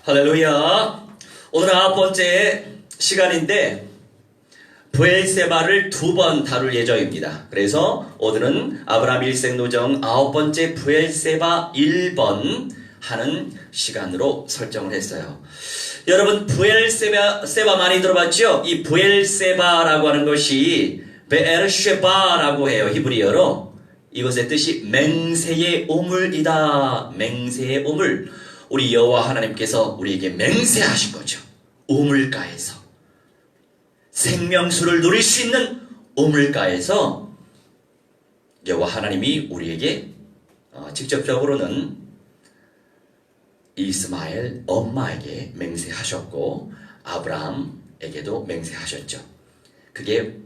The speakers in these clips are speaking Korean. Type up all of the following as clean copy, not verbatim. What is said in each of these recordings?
할렐루야. 오늘 9번째 시간인데 브엘세바를 2번 다룰 예정입니다. 그래서 오늘은 아브라함 일생노정 9번째 브엘세바 1번 하는 시간으로 설정을 했어요. 여러분 브엘세바 많이 들어봤죠? 이 브엘세바라고 하는 것이 베엘쉐바라고 해요. 히브리어로. 이것의 뜻이 맹세의 오물이다. 맹세의 오물. 우리 여호와 하나님께서 우리에게 맹세하신 거죠. 우물가에서 생명수를 누릴 수 있는 우물가에서 여호와 하나님이 우리에게 직접적으로는 이스마엘 엄마에게 맹세하셨고 아브라함에게도 맹세하셨죠. 그게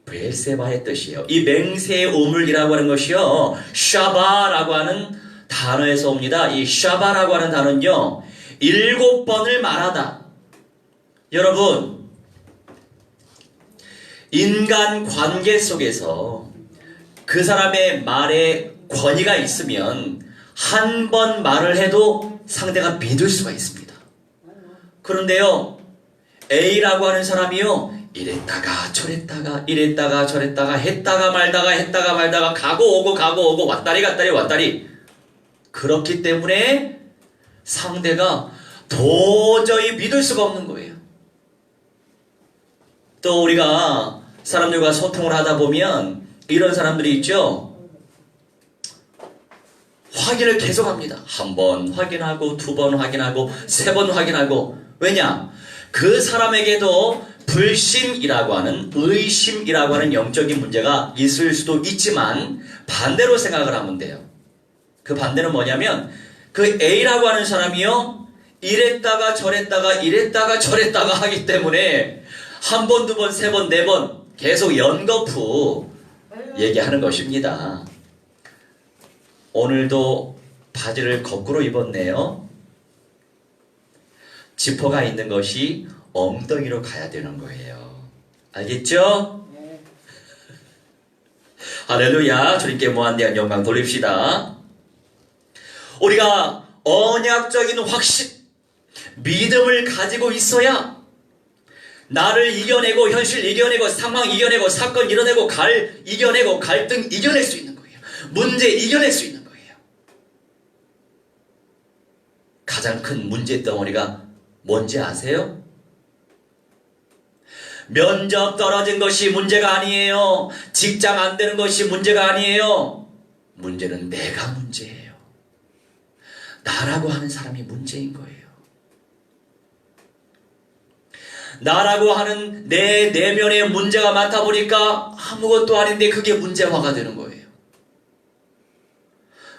브엘세바의 뜻이에요. 이 맹세의 우물이라고 하는 것이요, 샤바라고 하는 단어에서 옵니다. 이 샤바라고 하는 단어는요, 7번을 말하다. 여러분, 인간 관계 속에서 그 사람의 말에 권위가 있으면 한 번 말을 해도 상대가 믿을 수가 있습니다. 그런데요, A라고 하는 사람이요, 이랬다가 저랬다가 했다가 말다가 가고 오고 왔다리 갔다리 왔다리. 그렇기 때문에 상대가 도저히 믿을 수가 없는 거예요. 또 우리가 사람들과 소통을 하다 보면 이런 사람들이 있죠. 확인을 계속합니다. 한 번 확인하고 2번 확인하고 3번 확인하고. 왜냐? 그 사람에게도 불신이라고 하는, 의심이라고 하는 영적인 문제가 있을 수도 있지만 반대로 생각을 하면 돼요. 그 반대는 뭐냐면 그 A라고 하는 사람이요, 이랬다가 저랬다가 하기 때문에 한 번, 2번, 3번, 4번 계속 연거푸 얘기하는 것입니다. 오늘도 바지를 거꾸로 입었네요. 지퍼가 있는 것이 엉덩이로 가야 되는 거예요. 알겠죠? 네. 할렐루야. 주님께 무한대한 영광 돌립시다. 우리가 언약적인 확신, 믿음을 가지고 있어야 나를 이겨내고, 현실 이겨내고, 상황 이겨내고, 사건 이겨내고, 이겨내고, 갈등 이겨낼 수 있는 거예요. 문제 이겨낼 수 있는 거예요. 가장 큰 문제 덩어리가 뭔지 아세요? 면접 떨어진 것이 문제가 아니에요. 직장 안 되는 것이 문제가 아니에요. 문제는 내가 문제예요. 나라고 하는 사람이 문제인 거예요. 나라고 하는 내 내면에 문제가 많다 보니까 아무것도 아닌데 그게 문제화가 되는 거예요.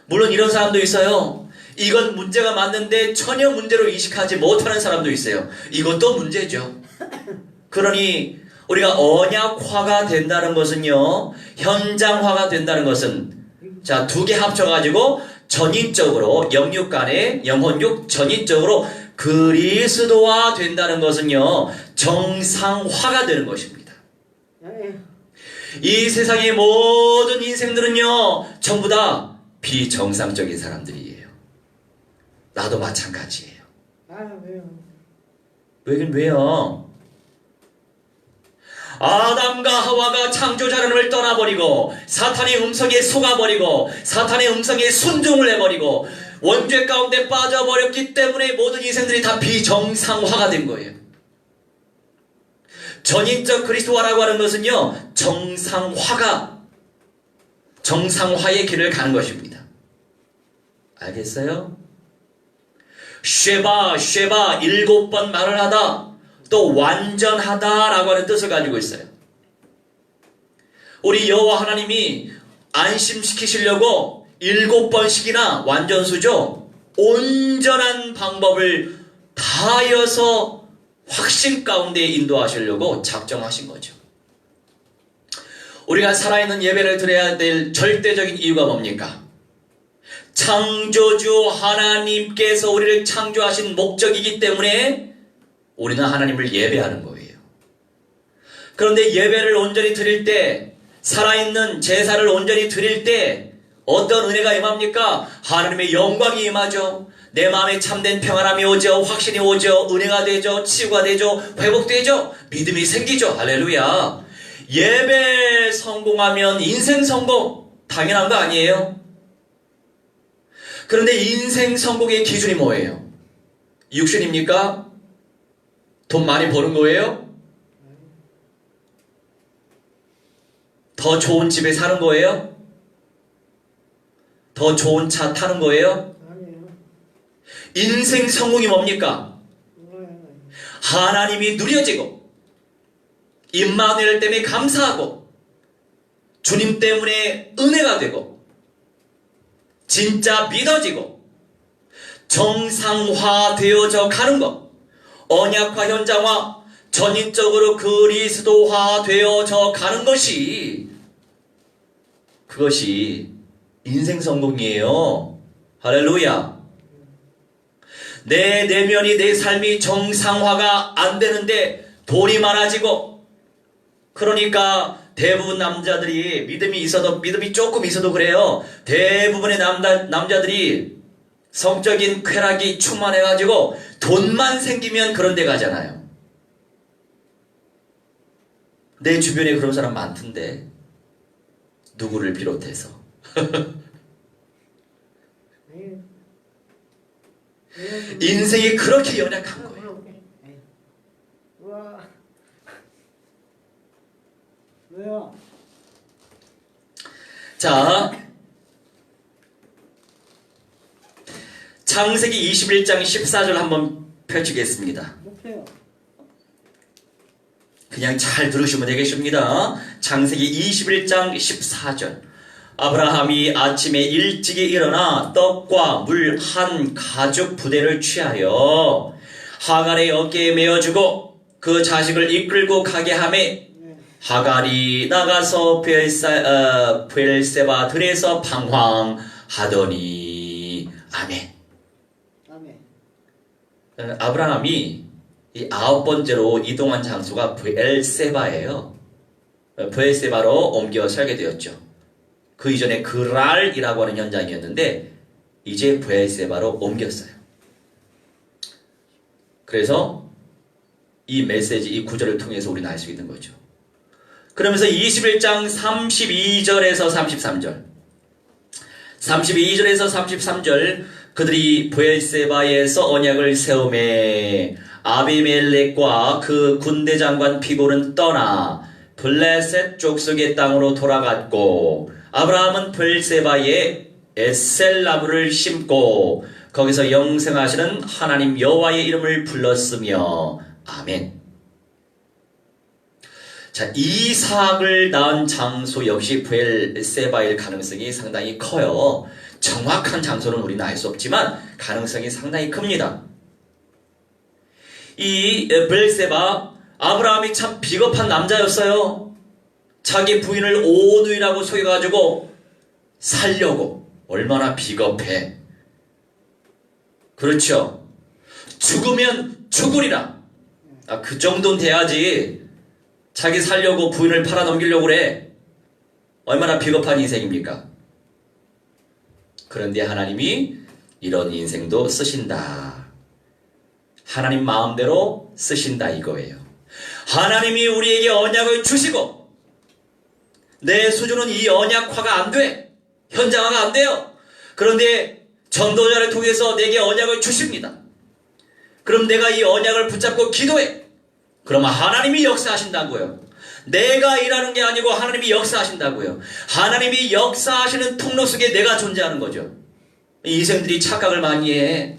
물론 이런 사람도 있어요. 이건 문제가 맞는데 전혀 문제로 인식하지 못하는 사람도 있어요. 이것도 문제죠. 그러니 우리가 언약화가 된다는 것은요, 현장화가 된다는 것은, 자, 2개 합쳐가지고 전인적으로, 영육 간에, 영혼육 전인적으로 그리스도화 된다는 것은요, 정상화가 되는 것입니다. 이 세상의 모든 인생들은요, 전부 다 비정상적인 사람들이에요. 나도 마찬가지예요. 왜요? 왜요? 아담과 하와가 창조자를 떠나버리고 사탄의 음성에 속아버리고 사탄의 음성에 순종을 해버리고 원죄 가운데 빠져버렸기 때문에 모든 인생들이 다 비정상화가 된 거예요. 전인적 그리스도화라고 하는 것은요, 정상화의 길을 가는 것입니다. 알겠어요? 쉐바 7번 말을 하다, 또 완전하다라고 하는 뜻을 가지고 있어요. 우리 여호와 하나님이 안심시키시려고 7번씩이나 완전수죠, 온전한 방법을 다하여서 확신 가운데 인도하시려고 작정하신 거죠. 우리가 살아있는 예배를 드려야 될 절대적인 이유가 뭡니까? 창조주 하나님께서 우리를 창조하신 목적이기 때문에 우리는 하나님을 예배하는 거예요. 그런데 예배를 온전히 드릴 때, 살아있는 제사를 온전히 드릴 때 어떤 은혜가 임합니까? 하나님의 영광이 임하죠. 내 마음에 참된 평안함이 오죠. 확신이 오죠. 은혜가 되죠. 치유가 되죠. 회복되죠. 믿음이 생기죠. 할렐루야. 예배 성공하면 인생 성공 당연한 거 아니에요? 그런데 인생 성공의 기준이 뭐예요? 육신입니까? 돈 많이 버는 거예요? 더 좋은 집에 사는 거예요? 더 좋은 차 타는 거예요? 아니에요. 인생 성공이 뭡니까? 하나님이 누려지고 임마누엘 때문에 감사하고 주님 때문에 은혜가 되고 진짜 믿어지고 정상화되어져 가는 것, 언약화 현장화, 전인적으로 그리스도화 되어져 가는 것이 그것이 인생 성공이에요. 할렐루야. 내 내면이 내 삶이 정상화가 안 되는데 돈이 많아지고 그러니까 대부분 남자들이 믿음이 조금 있어도 그래요. 대부분의 남자들이 성적인 쾌락이 충만해가지고 돈만 생기면 그런 데 가잖아요. 내 주변에 그런 사람 많던데 누구를 비롯해서 인생이 그렇게 연약한 거예요. 왜요? 자, 창세기 21장 14절 한번 펼치겠습니다. 못해요. 그냥 잘 들으시면 되겠습니다. 창세기 21장 14절. 아브라함이 아침에 일찍이 일어나 떡과 물 한 가죽 부대를 취하여 하갈의 어깨에 메어주고 그 자식을 이끌고 가게 하매 하갈이 나가서 브엘세바 들에서 방황하더니 아멘. 아멘. 아브라함이 이 9번째로 이동한 장소가 브엘세바예요. 브엘세바로 옮겨 살게 되었죠. 그 이전에 그랄이라고 하는 현장이었는데 이제 브엘세바로 옮겼어요. 그래서 이 메시지, 이 구절을 통해서 우리는 알 수 있는 거죠. 그러면서 21장 32절에서 33절 32절에서 33절 그들이 브엘세바에서 언약을 세우매 아비멜렉과 그 군대 장관 피고는 떠나 블레셋 족속의 땅으로 돌아갔고 아브라함은 브엘세바에 에셀나무를 심고 거기서 영생하시는 하나님 여호와의 이름을 불렀으며 아멘. 자, 이삭을 낳은 장소 역시 브엘세바일 가능성이 상당히 커요. 정확한 장소는 우리는 알 수 없지만 가능성이 상당히 큽니다. 이 브엘세바, 아브라함이 참 비겁한 남자였어요. 자기 부인을 오누이라고 속여가지고 살려고. 얼마나 비겁해. 그렇죠. 죽으면 죽으리라. 그 정도는 돼야지. 자기 살려고 부인을 팔아넘기려고 그래. 얼마나 비겁한 인생입니까? 그런데 하나님이 이런 인생도 쓰신다. 하나님 마음대로 쓰신다 이거예요. 하나님이 우리에게 언약을 주시고 내 수준은 이 언약화가 안 돼. 현장화가 안 돼요. 그런데 전도자를 통해서 내게 언약을 주십니다. 그럼 내가 이 언약을 붙잡고 기도해. 그러면 하나님이 역사하신다고요. 내가 일하는 게 아니고 하나님이 역사하신다고요. 하나님이 역사하시는 통로 속에 내가 존재하는 거죠. 이생들이 착각을 많이 해.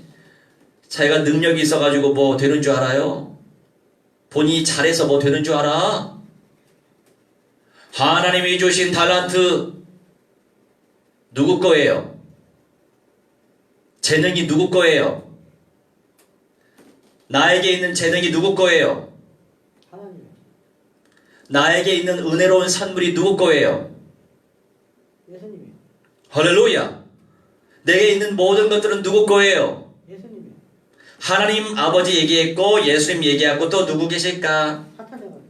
자기가 능력이 있어가지고 뭐 되는 줄 알아요? 본인이 잘해서 뭐 되는 줄 알아? 하나님이 주신 달란트 누구 거예요? 재능이 누구 거예요? 나에게 있는 재능이 누구 거예요? 하나님. 나에게 있는 은혜로운 선물이 누구 거예요? 예수님이. 할렐루야. 내게 있는 모든 것들은 누구 거예요? 예수님이. 하나님 아버지 얘기했고 예수님 얘기하고 또 누구 계실까? 사탄 대가리.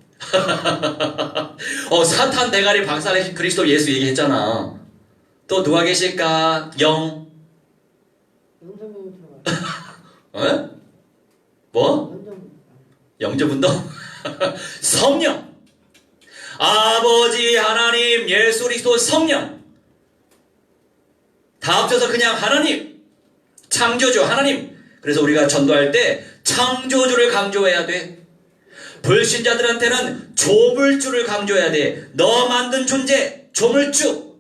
사탄 대가리 박살내신 그리스도 예수 얘기했잖아. 또 누가 계실까? 영성명이 들어가. 어? 뭐? 영성. 영접운동? 성령. 아버지 하나님, 예수 그리스도 성령. 다 합쳐서 그냥 하나님. 창조주 하나님. 그래서 우리가 전도할 때 창조주를 강조해야 돼. 불신자들한테는 조물주를 강조해야 돼. 너 만든 존재, 조물주.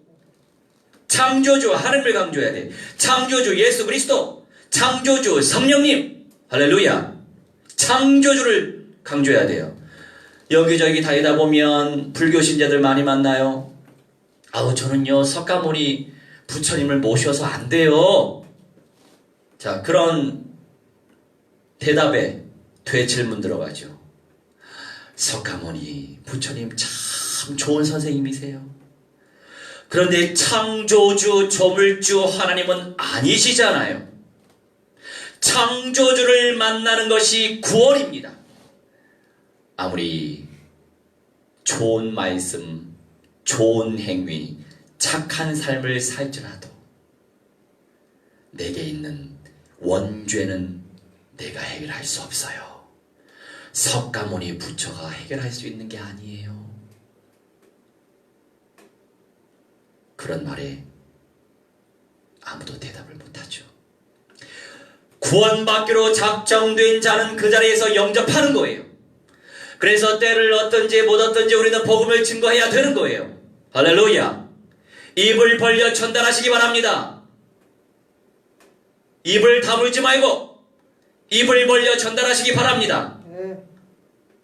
창조주 하나님을 강조해야 돼. 창조주 예수 그리스도, 창조주 성령님. 할렐루야. 창조주를 강조해야 돼요. 여기저기 다니다 보면 불교 신자들 많이 만나요. 아우 저는요 석가모니 부처님을 모셔서 안 돼요. 자, 그런 대답에 되질문 들어가죠. 석가모니 부처님 참 좋은 선생님이세요. 그런데 창조주 조물주 하나님은 아니시잖아요. 창조주를 만나는 것이 구원입니다. 아무리 좋은 말씀, 좋은 행위, 착한 삶을 살지라도 내게 있는 원죄는 내가 해결할 수 없어요. 석가모니 부처가 해결할 수 있는 게 아니에요. 그런 말에 아무도 대답을 못하죠. 구원받기로 작정된 자는 그 자리에서 영접하는 거예요. 그래서 때를 얻든지 못 얻든지 우리는 복음을 증거해야 되는 거예요. 할렐루야. 입을 벌려 전달하시기 바랍니다. 입을 다물지 말고 입을 벌려 전달하시기 바랍니다. 네.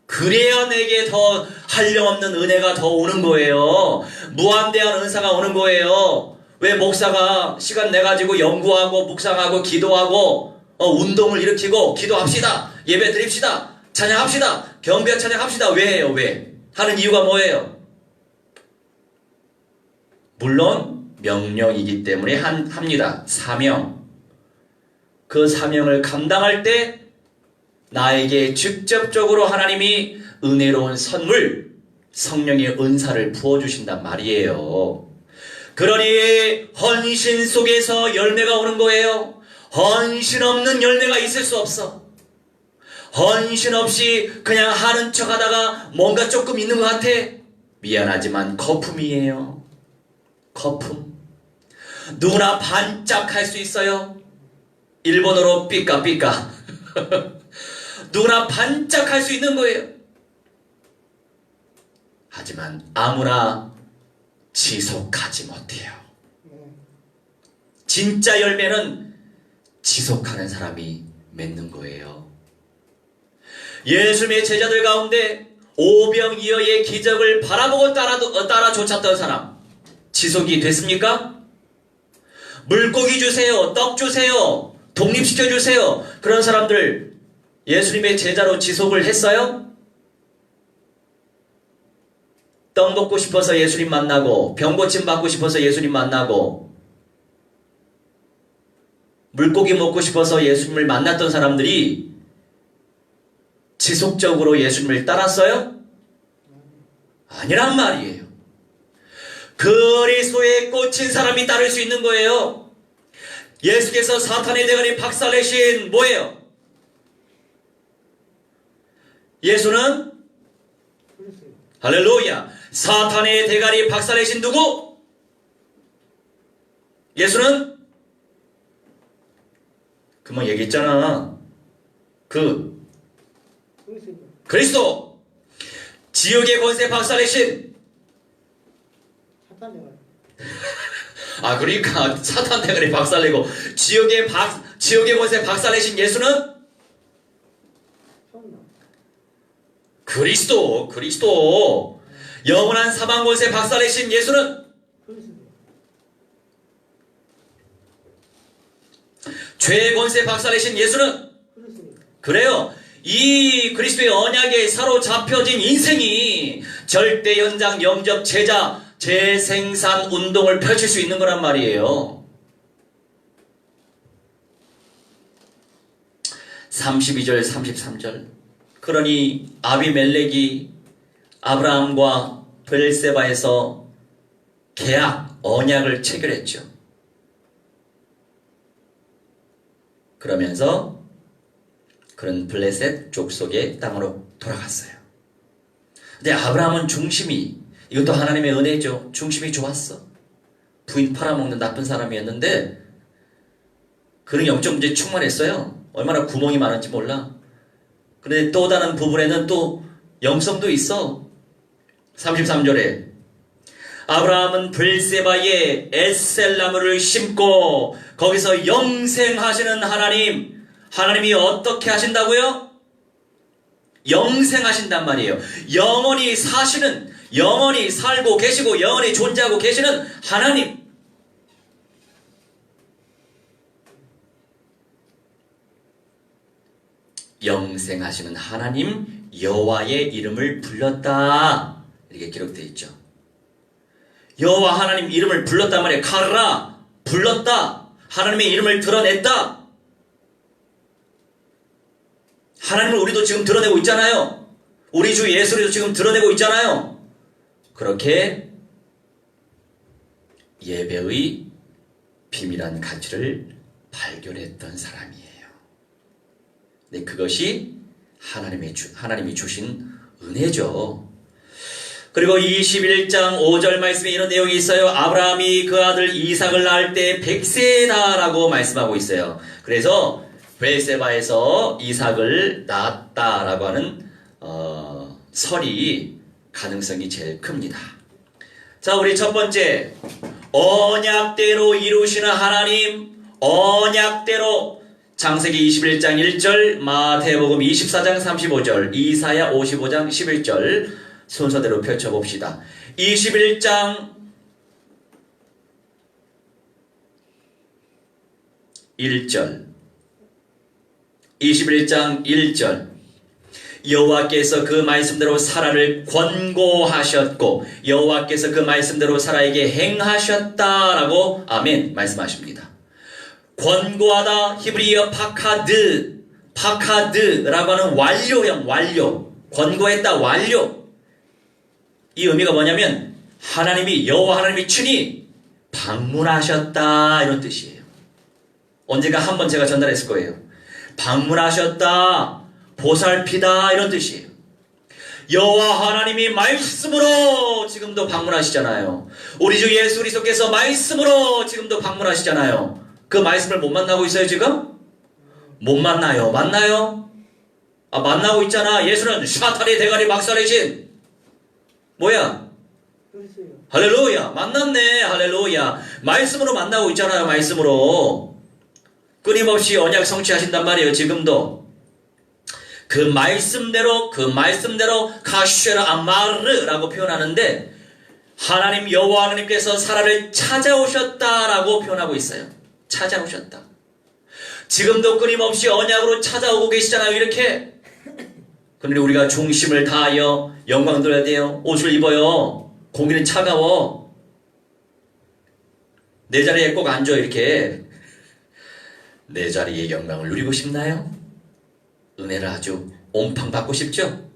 그래야 내게 더 한량없는 은혜가 더 오는 거예요. 무한대한 은사가 오는 거예요. 왜 목사가 시간 내가지고 연구하고 묵상하고 기도하고 운동을 일으키고 기도합시다. 예배 드립시다. 찬양합시다. 경배 찬양합시다. 왜 해요? 왜? 하는 이유가 뭐예요? 물론 명령이기 때문에 합니다. 사명. 그 사명을 감당할 때 나에게 직접적으로 하나님이 은혜로운 선물, 성령의 은사를 부어주신단 말이에요. 그러니 헌신 속에서 열매가 오는 거예요. 헌신 없는 열매가 있을 수 없어. 헌신 없이 그냥 하는 척 하다가 뭔가 조금 있는 것 같아. 미안하지만 거품이에요. 거품. 누구나 반짝할 수 있어요. 일본어로 삐까삐까. 누구나 반짝할 수 있는 거예요. 하지만 아무나 지속하지 못해요. 진짜 열매는 지속하는 사람이 맺는 거예요. 예수님의 제자들 가운데 오병이어의 기적을 바라보고 따라 쫓았던 사람 지속이 됐습니까? 물고기 주세요, 떡 주세요, 독립시켜 주세요. 그런 사람들 예수님의 제자로 지속을 했어요? 떡 먹고 싶어서 예수님 만나고 병 고침 받고 싶어서 예수님 만나고 물고기 먹고 싶어서 예수님을 만났던 사람들이 지속적으로 예수님을 따랐어요? 아니란 말이에요. 그리스도에 꽂힌 사람이 따를 수 있는 거예요. 예수께서 사탄의 대가리 박살내신 뭐예요? 예수는 할렐루야. 사탄의 대가리 박살내신 누구? 예수는 금방 얘기했잖아. 그리스도. 지옥의 권세 박살내신 사탄 대가리. 그러니까 사탄 대가리 박살내고 지옥의 권세 박살내신 예수는 성령. 그리스도. 영원한 사망 권세 박살내신 예수는 그리스도. 죄의 권세 박살내신 예수는 그리스도. 그래요. 이 그리스도의 언약에 사로잡혀진 인생이 절대 연장 영접 제자 재생산 운동을 펼칠 수 있는 거란 말이에요. 32절 33절. 그러니 아비멜렉이 아브라함과 브엘세바에서 계약 언약을 체결했죠. 그러면서 그런 블레셋 족속의 땅으로 돌아갔어요. 근데 아브라함은 중심이, 이것도 하나님의 은혜죠. 중심이 좋았어. 부인 팔아먹는 나쁜 사람이었는데 그는 영적 문제에 충만했어요. 얼마나 구멍이 많은지 몰라. 그런데 또 다른 부분에는 또 영성도 있어. 33절에 아브라함은 블세바에 에셀나무를 심고 거기서 영생하시는 하나님이 어떻게 하신다고요? 영생하신단 말이에요. 영원히 사시는, 영원히 살고 계시고 영원히 존재하고 계시는 하나님. 영생하시는 하나님 여호와의 이름을 불렀다. 이렇게 기록되어 있죠. 여호와 하나님 이름을 불렀단 말이에요. 카라, 불렀다. 하나님의 이름을 드러냈다. 하나님을 우리도 지금 드러내고 있잖아요. 우리 주 예수를 지금 드러내고 있잖아요. 그렇게 예배의 비밀한 가치를 발견했던 사람이에요. 네, 그것이 하나님이 주신 은혜죠. 그리고 21장 5절 말씀에 이런 내용이 있어요. 아브라함이 그 아들 이삭을 낳을 때 100세다라고 말씀하고 있어요. 그래서 베세바에서 이삭을 낳았다라고 하는 설이 가능성이 제일 큽니다. 자, 우리 첫 번째, 언약대로 이루시는 하나님, 언약대로. 창세기 21장 1절, 마태복음 24장 35절, 이사야 55장 11절 순서대로 펼쳐봅시다. 21장 1절, 21장 1절, 여호와께서 그 말씀대로 사라를 권고하셨고 여호와께서 그 말씀대로 사라에게 행하셨다라고 아멘 말씀하십니다. 권고하다, 히브리어 파카드라고 하는 완료형, 완료. 권고했다, 완료. 이 의미가 뭐냐면 여호와 하나님이 친히 방문하셨다, 이런 뜻이에요. 언젠가 한번 제가 전달했을 거예요. 방문하셨다, 보살피다, 이런 뜻이에요. 여호와 하나님이 말씀으로 지금도 방문하시잖아요. 우리 주 예수 그리스도께서 말씀으로 지금도 방문하시잖아요. 그 말씀을 못 만나고 있어요, 지금? 못 만나요. 만나요? 만나고 있잖아. 예수는 샤타리 대가리 막살이신. 뭐야? 그랬어요. 할렐루야. 만났네. 할렐루야. 말씀으로 만나고 있잖아요. 말씀으로. 끊임없이 언약 성취하신단 말이에요. 지금도. 그 말씀대로 카쉐라 아마르라고 표현하는데 하나님 여호와 하나님께서 사라를 찾아오셨다라고 표현하고 있어요. 찾아오셨다. 지금도 끊임없이 언약으로 찾아오고 계시잖아요. 이렇게. 그런데 우리가 중심을 다하여 영광 돌려야 돼요. 옷을 입어요. 공기는 차가워. 내 자리에 꼭 앉아. 이렇게. 내 자리의 영광을 누리고 싶나요? 은혜를 아주 온팡 받고 싶죠?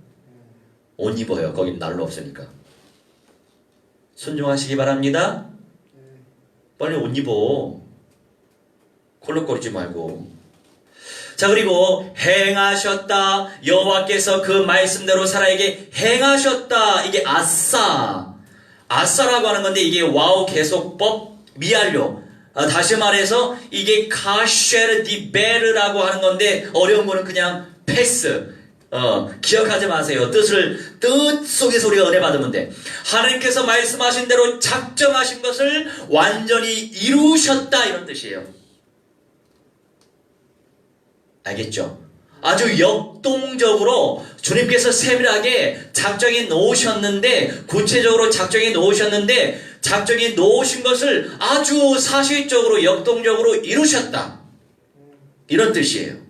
옷 입어요. 거긴 난로 없으니까. 순종하시기 바랍니다. 빨리 옷 입어. 콜록거리지 말고. 자, 그리고 행하셨다. 여호와께서 그 말씀대로 사라에게 행하셨다. 이게 아싸라고 하는 건데 이게 와우 계속법 미완료. 다시 말해서 이게 카쉐르 디베르라고 하는 건데 어려운 거는 그냥 패스. 기억하지 마세요. 뜻 속에서 우리가 은혜 받으면 돼. 하나님께서 말씀하신 대로 작정하신 것을 완전히 이루셨다, 이런 뜻이에요. 알겠죠? 아주 역동적으로 주님께서 세밀하게 작정해 놓으셨는데, 구체적으로 작정해 놓으셨는데, 작정해 놓으신 것을 아주 사실적으로 역동적으로 이루셨다, 이런 뜻이에요.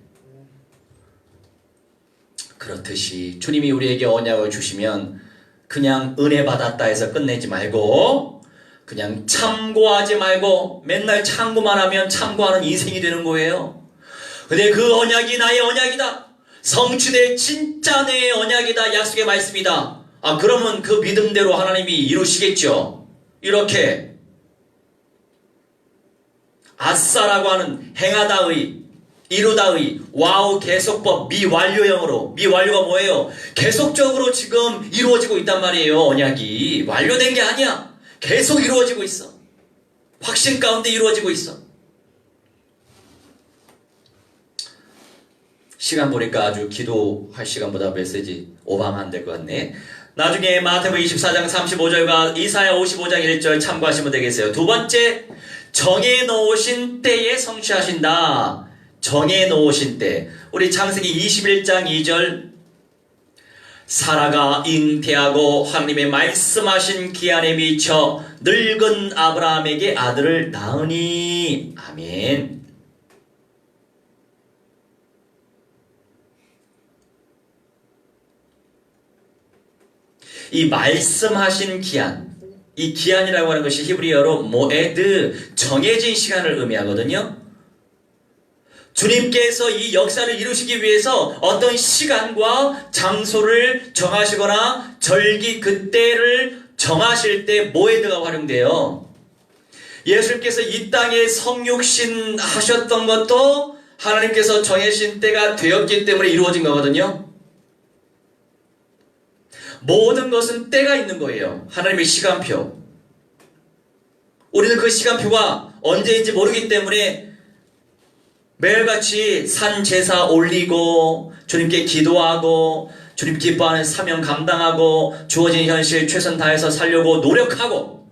그렇듯이 주님이 우리에게 언약을 주시면 그냥 은혜 받았다 해서 끝내지 말고, 그냥 참고하지 말고 맨날 참고만 하면 참고하는 인생이 되는 거예요. 근데 그 언약이 나의 언약이다, 성취될 진짜 내 언약이다, 약속의 말씀이다. 그러면 그 믿음대로 하나님이 이루시겠죠. 이렇게 아싸라고 하는 행하다의, 이루다의 와우 계속법 미완료형으로, 미완료가 뭐예요? 계속적으로 지금 이루어지고 있단 말이에요. 언약이 완료된 게 아니야. 계속 이루어지고 있어. 확신 가운데 이루어지고 있어. 시간 보니까 아주 기도할 시간보다 메시지 오버하면 안 될 것 같네. 나중에 마태복음 24장 35절과 이사야 55장 1절 참고하시면 되겠어요. 두 번째, 정해놓으신 때에 성취하신다. 정해놓으신 때. 우리 창세기 21장 2절, 사라가 잉태하고 하나님의 말씀하신 기한에 미쳐 늙은 아브라함에게 아들을 낳으니. 아멘. 이 말씀하신 기한, 이 기한이라고 하는 것이 히브리어로 모에드, 정해진 시간을 의미하거든요. 주님께서 이 역사를 이루시기 위해서 어떤 시간과 장소를 정하시거나 절기 그때를 정하실 때 모에드가 활용돼요. 예수님께서 이 땅에 성육신 하셨던 것도 하나님께서 정해신 때가 되었기 때문에 이루어진 거거든요. 모든 것은 때가 있는 거예요. 하나님의 시간표. 우리는 그 시간표가 언제인지 모르기 때문에 매일같이 산 제사 올리고 주님께 기도하고 주님 기뻐하는 사명 감당하고 주어진 현실 최선 다해서 살려고 노력하고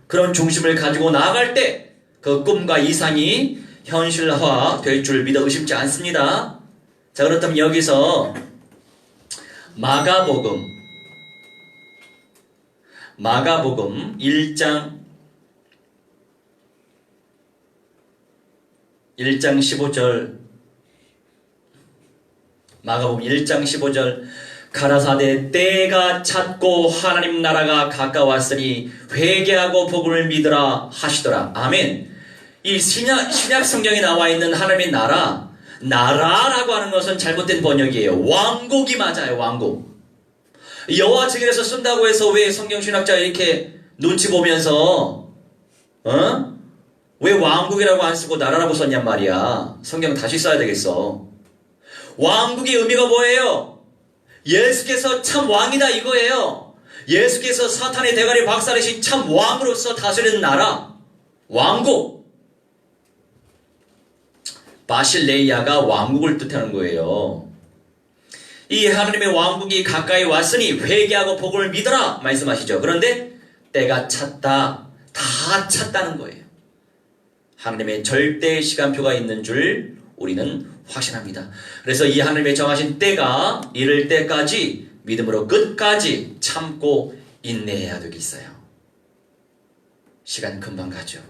그런 중심을 가지고 나아갈 때 그 꿈과 이상이 현실화 될 줄 믿어 의심치 않습니다. 자, 그렇다면 여기서 마가복음 1장 15절, 마가복음 1장 15절, 가라사대 때가 찼고 하나님 나라가 가까웠으니 회개하고 복음을 믿으라 하시더라. 아멘. 이 신약 성경에 나와 있는 하나님의 나라라고 하는 것은 잘못된 번역이에요. 왕국이 맞아요. 왕국. 여호와 측에서 쓴다고 해서 왜 성경신학자 이렇게 눈치 보면서 왜 왕국이라고 안 쓰고 나라라고 썼냔 말이야. 성경 다시 써야 되겠어. 왕국의 의미가 뭐예요? 예수께서 참 왕이다 이거예요. 예수께서 사탄의 대가리 박살내신 참 왕으로서 다스리는 나라. 왕국. 바실레이아가 왕국을 뜻하는 거예요. 이 하나님의 왕국이 가까이 왔으니 회개하고 복음을 믿어라 말씀하시죠. 그런데 때가 찼다. 다 찼다는 거예요. 하나님의 절대 시간표가 있는 줄 우리는 확신합니다. 그래서 이 하나님의 정하신 때가 이를 때까지 믿음으로 끝까지 참고 인내해야 되겠어요. 시간 금방 가죠.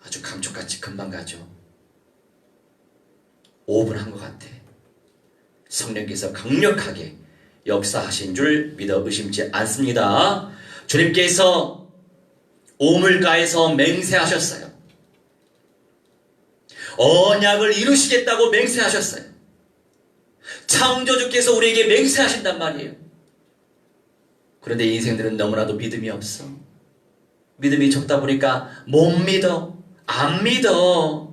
아주 감쪽같이 금방 가죠. 5분 한 것 같아. 성령께서 강력하게 역사하신 줄 믿어 의심치 않습니다. 주님께서 우물가에서 맹세하셨어요. 언약을 이루시겠다고 맹세하셨어요. 창조주께서 우리에게 맹세하신단 말이에요. 그런데 인생들은 너무나도 믿음이 없어. 믿음이 적다 보니까 못 믿어. 안 믿어.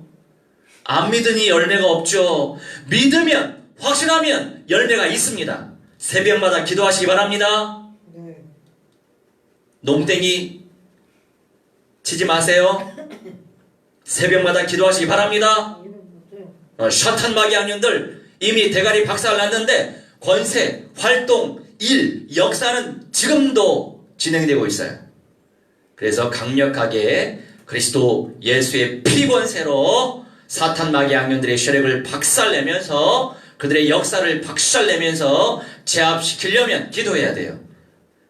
안 믿으니 열매가 없죠. 믿으면, 확신하면 열매가 있습니다. 새벽마다 기도하시기 바랍니다. 네. 농땡이 치지 마세요. 새벽마다 기도하시기 바랍니다. 샤탄 마귀 악령들 이미 대가리 박살났는데 권세, 활동, 일, 역사는 지금도 진행되고 있어요. 그래서 강력하게 그리스도 예수의 피 권세로 사탄 마귀 악령들의 세력을 박살내면서 그들의 역사를 박살내면서 제압시키려면 기도해야 돼요.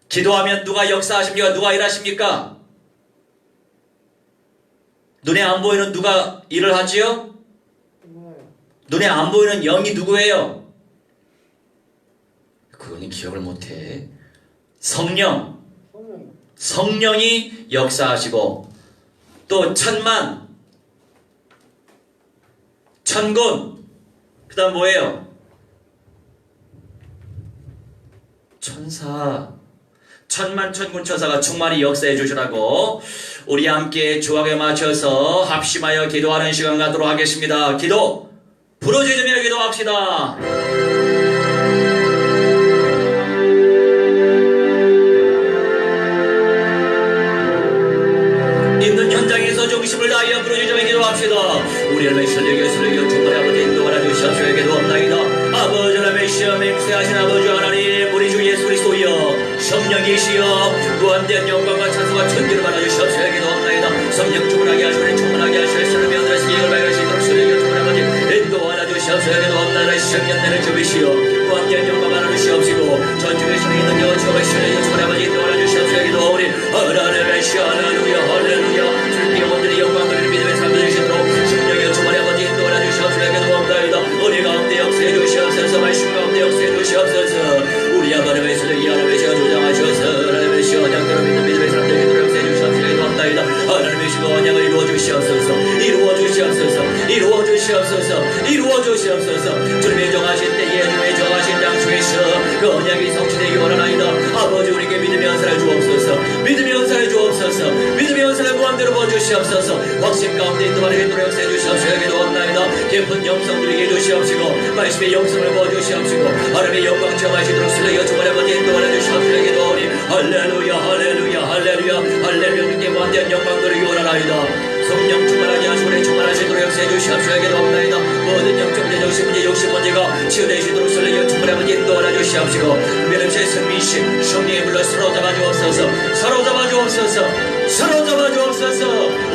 기도하면 누가 역사하십니까? 누가 일하십니까? 눈에 안 보이는 누가 일을 하지요? 눈에 안 보이는 영이 누구예요? 그거는 기억을 못해. 성령이 역사하시고 또 천만, 천군, 그 다음 뭐예요? 천사, 천만천군 천사가 충만히 역사해 주시라고 우리 함께 조각에 맞춰서 합심하여 기도하는 시간 갖도록 하겠습니다. 기도 부르짖으며 기도합시다. 있는 현장에서 중심을 다하여 부르짖으며 기도합시다. 우리 하나님의 설령의 설령의 충만히 아버지 인도하라 주시옵소서. 기도합나이다. 아버지 하나님의 시험 맹세하신 아버지 하나님, 우리 주 예수 그리스도여 성령이시여 무한대한 영광과 찬송과 천기를 받아주시옵소서. 기도합나이다. 성령 충만하게 하시고 충만하게 하시는 사람이 오늘의 세계를 발견하시도록 설령의 충만히 아버지 인도하라 주시옵소서. 기도합나이다. 성령내를 주비시어 무한대한 영광 받아주시옵시고 전중의 성령의 능력을 주옵소서. 설령의 충만히 아버지 인도하라 주시옵소서. 기도하오니 하나님의 시 할렐루야 할렐루야 주님께 온전히 영광 돌리는 믿음의 삶 되시도록 성령의 충만히 아버지 인도하라 주시옵소서. 기도합나이다. 우리 가운데 역사해 주시옵소서. 말씀 가운데 역사해 주시옵소서. 우리 아버지의 설령이 하나님의 시가 조장하셔서 하나님의 시 언약대로 믿는 믿음의 삶 되시도록 역사해 주시옵소서. 기도합나이다. 하나님의 시가 언약을 이루어 주시옵소서. 이루어 주시옵소서. 이루어 주시옵소서. 이루어 주시옵소서. 주님의 정하신 때에 주님의 정하신 장소에서 그 언약이 성취되기 원하나이다. 아버지 우리에게 믿음의 은사를 주옵소서. 믿음의 은사를 주옵소서. 믿음의 은사를 무한대로 부어주시옵소서. 확신 가운데 인도하는 행동을 역사해 주시옵소서. 기도합나이다. 깊은 영성 누리게 해주시옵시고 말씀의 영성을 부어주시옵시고 하나님의 영광 체험하시도록 슬레이어 주말에 아버지 인도하여 주시옵소서. 기도하오니 할렐루야 할렐루야 할렐루야 할렐루야 주님께 무한대한 영광 누리기 원하나이다. 성령 충만하게 하시고 충만하시도록 역사해 주시옵소서. 기도합나이다. 모든 영적 문제, 정신 문제, 욕심 문제가 치유되시도록 설레여 충만히 아버지 인도하여 주시옵시고 믿음의 선민신 성령의 불러 사로잡아 주옵소서. 사로잡아 주옵소서. 사로잡아 주옵소서.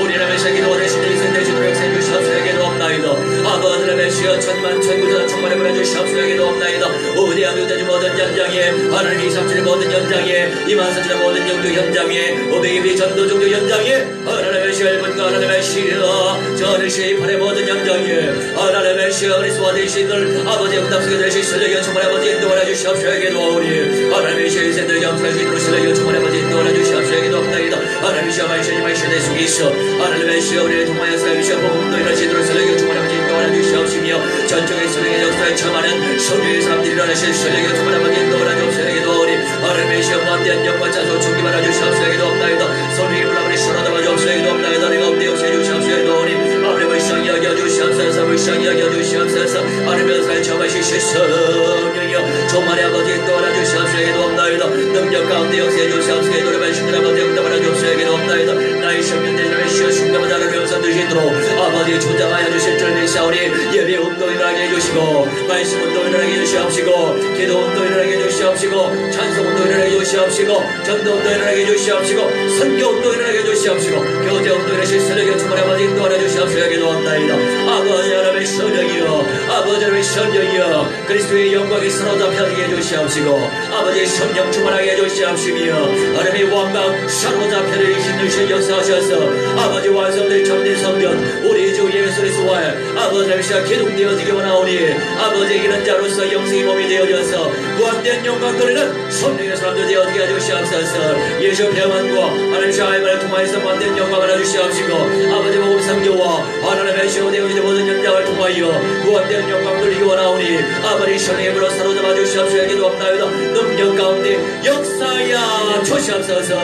우리 하나님의 기도가 되시는 인생 되시도록 역사해 주시옵소서. 기도합나이다. 아버지 하나님의 시여 천만천군에서 충만히 보내주시옵소서. 기도합나이다. 우대한 유대주 모든 현장에 하나님 이삼천의 모든 현장에 이만사천의 모든 영도 현장에 500의 전도 종교 현장에 하나님의 시여 일본과 하나님의 시여 저를 시입하는 모든 현장에 하나님의 시여 그리스도와 되시들 아버지 응답수가 되실 설령의 충만히 아버지 인도하여 주시옵소서. 기도하오니 하나님의 시여 인생들 영수할 수 있도록 설령의 충만히 아버지 인도하여 주시옵소서. 기도합나이다. 하나님의 시여 말씀이 시대 속에 있어 하나님의 시여 우리를 통하여 삶이시여 복음도 일하시도록 설령의 충만히 아버지 인도하여 주시옵시며 전적인 설령의 역사에 처하는 성령의 사람들이 일어나실 설령의 충만히 아버지 인도하여 주시옵소서. 기도하오니 하나님의 시여 무한대한 영광 찬송 충기 받아 주시옵소서. 기도합나이다. 성령의 불나무니 서로다가 주옵소서. 기도합나이다. 내가 없대 없애 주시옵소서. 기도하오니 하나님의 시여 여겨 주시옵소서. 물시여 여겨 주시옵소서. 하나님의 살 처하시실 성령이여 종말의 아버지 인도하여 주시옵소서. 기도합나이다. 능력 가운데 역사해 주시옵소서. 기도를 말씀드려 아버지 응답하여 주옵소서. 기도합나이다. 나의 성령 대전의 시여 순간을 다루며 영상 드시도록 아버지 조장하여 주실 줄 믿사오니 예배 운동 일어나게 해주시고 말씀 운동 일어나게 해주시옵시고 기도 운동 일어나게 해주시옵시고 찬송 운동 일어나게 해주시옵시고 전도 운동 일어나게 해주시옵시고 선교 운동 일어나게 해주시옵시고 교제 운동 일어나실 설령의 주문에 아버지 인도하여 주시옵소서. 기도합나이다. 아버지 하나님의 성령이여 아버지 하나님의 성령이여 그리스도의 영광이 사로잡혀지게 해주시옵시고 아버지의 성령 충만하게 해주시옵시며 하나님의 왕강 사로잡혀를 힘드신 역사하셔서 아버지 완성될 참된 성전 우리 주 예수 그리스도와 아버지 하나님과 기둥되어지기 원하오니 아버지 이런 자로서 영생의 몸이 되어져서 무한대한 영광 돌리는 성령의 사람들 되어지게 해주시옵소서. 예수 병원과 하나님과 알바를 통하여서 무한대한 영광을 해주시옵시고 아버지 복음 상교와 하나님의 시호되어지는 모든 현장을 통하여 무한대한 영광 돌리기 원하오니 아버지 성령의 불로 사로잡아 주시옵소서. 기도합나이다. 능력 가운데 역사야 주시옵소서.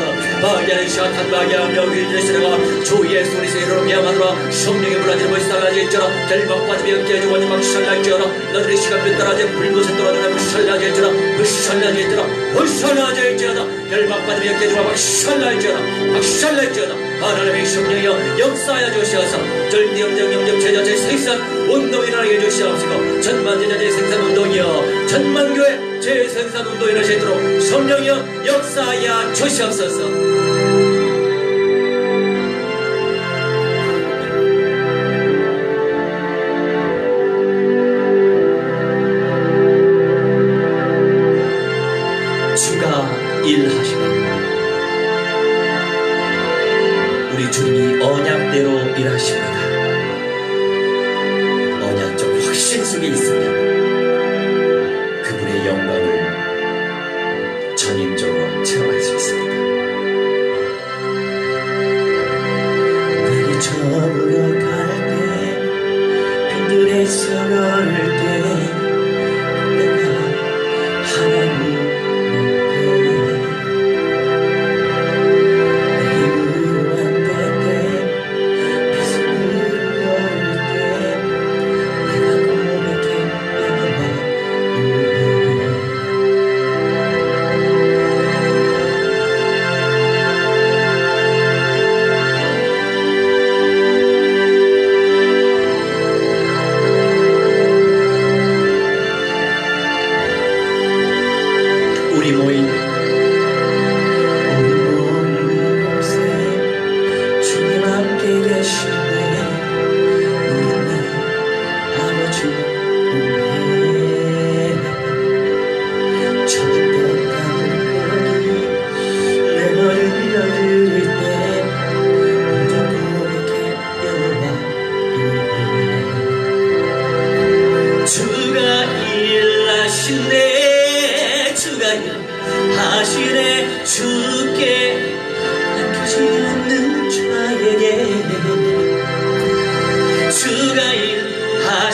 마귀의 샤탄 마귀의 명귀 되시다가 주 예수 그리스도의 이름으로 미안하노라. 성령의 불안지를 벌써나가지 있잖아. 결박받으며 깨지고 막살날지어라. 너희들의 시간표 따라지 불못에 떨어지나 불살나지 있잖아. 불살나지 있잖아. 불살나지 있잖아. 결박받으며 깨지고 막살날지어라. 막살날지어라. 하나님의 성령이여 역사하여 주시어서 절대 영적 영적 제자재 생산 운동 일어나게 해주시옵시고 천만 제자재 생산 운동이여 천만교회 재생산 운동 일어나시도록 성령이여 역사하여 주시옵소서. 일하시는 우리 주님이 언약대로 일하십니다. 언약적 확신 속에 있으면 그분의 영광을 전인적으로 체험할 수 있습니다. 나를 저으러 갈 때 빈들에서 걸을 때 내가 하나님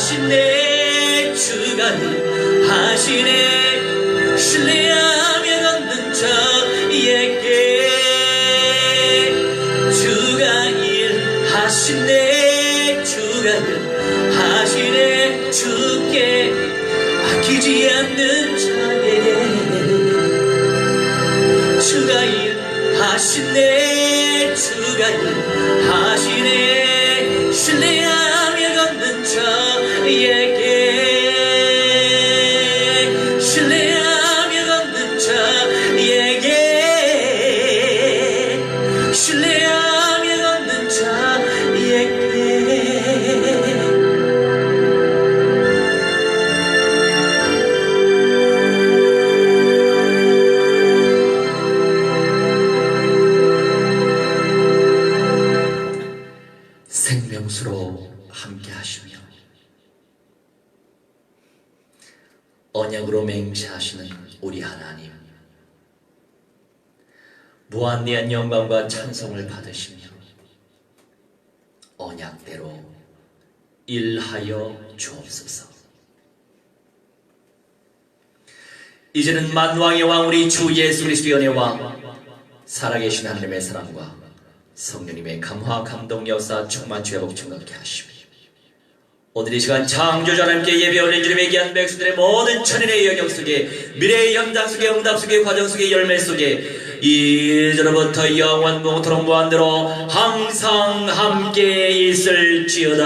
하시네 주가 일하시네 신뢰하며 걷는 저에게 주가 일하시네 주가 일하시네 주께 아끼지 않는 자에게 주가 일하시네 주가 일하시네 신뢰하며 걷는 자에게 신뢰하며 걷는 자에게 신뢰하며 걷는 자에게 생명수로 함께 하시며 언약으로 맹세하시는 우리 하나님 무한대한 영광과 찬송을 받으시며 언약대로 일하여 주옵소서. 이제는 만왕의 왕 우리 주 예수 그리스도의 은혜와 살아계신 하나님의 사랑과 성령님의 감화 감동 역사 충만 주의 복 충만케 하시며 오늘 이 시간 창조주 하나님께 예배 올린 주님의 귀한 백성들의 모든 천인의 영역 속에 미래의 현장 속에 응답 속에 과정 속에 열매 속에 이제로부터 영원 무토록 무한대로 항상 함께 있을지어다.